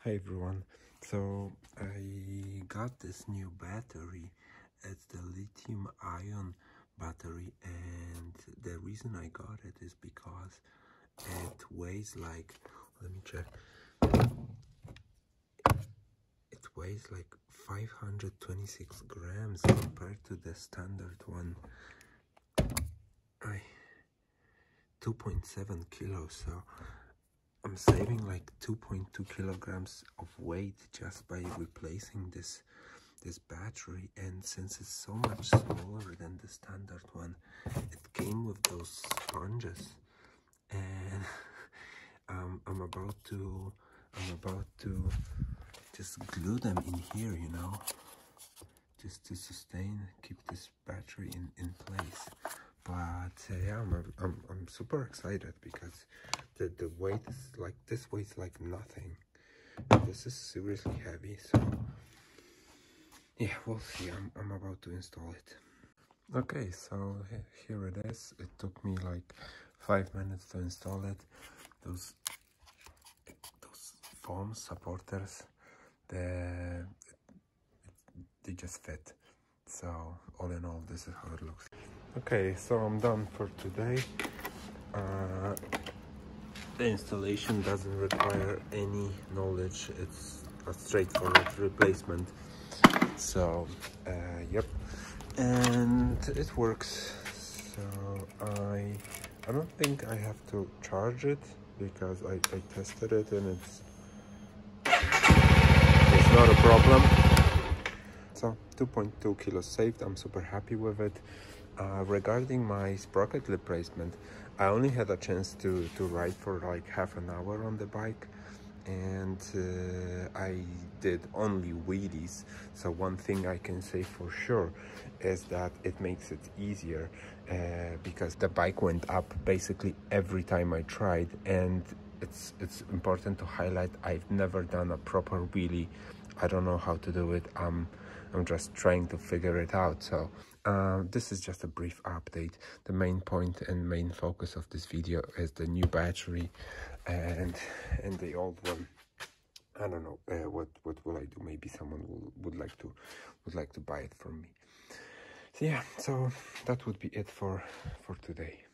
Hi everyone, so I got this new battery. It's the lithium ion battery, and the reason I got it is because it weighs like, let me check, it weighs like 526 grams compared to the standard one, 2.7 kilos, so I'm saving like 2.2 kilograms of weight just by replacing this battery. And since it's so much smaller than the standard one, it came with those sponges, and I'm about to just glue them in here, you know, just to keep this battery in place. But yeah, I'm super excited because the weight is like, this weighs like nothing. This is seriously heavy, so yeah, we'll see. I'm about to install it. Okay, so here it is. It took me like 5 minutes to install it. Those foam supporters, they just fit. So all in all, this is how it looks. Okay, so I'm done for today. The installation doesn't require any knowledge. It's a straightforward replacement. So yep, and it works. So I don't think I have to charge it because I tested it and it's not a problem. So 2.2 kilos saved. I'm super happy with it. Regarding my sprocket replacement, I only had a chance to ride for like half an hour on the bike, and I did only wheelies. So one thing I can say for sure is that it makes it easier because the bike went up basically every time I tried. And it's important to highlight, I've never done a proper wheelie. I don't know how to do it. I'm just trying to figure it out. So this is just a brief update. The main point and main focus of this video is the new battery and the old one. I don't know what will I do. Maybe someone would like to buy it from me. So yeah, so that would be it for today.